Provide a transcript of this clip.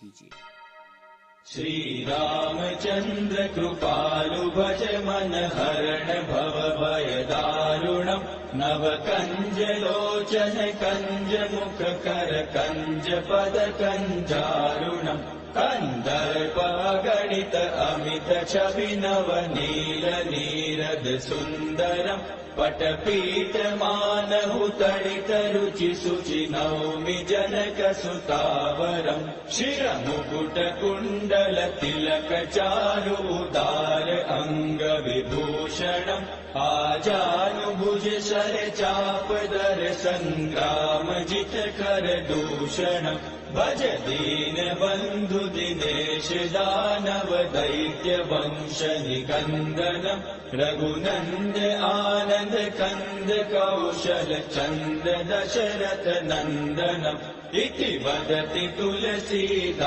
कीजिए। श्री रामचंद्र कृपालु भज मन हरण भव भय दारुणम् नव कंज लोचन कंज मुख कर कंज पद कंजारुणम् कंदर्प गणित अमित छवि नव नील नीरद सुंदरम् पटपीठ मानहु तडित रुचि सुचि नौमि जनक सुतावरम् शिरमुकुट कुण्डल तिलक चारु उदार अंग विभूषणम् आजानुभुज शर चाप दर संग्राम जित कर दूषणम् भज दीन बंधु दिनेश दानव दैत्य वंश निकंदनम् रघुनंद आनंद कंद कौशल चंद दशरथ नंदनम् इति वदति तुलसीदास।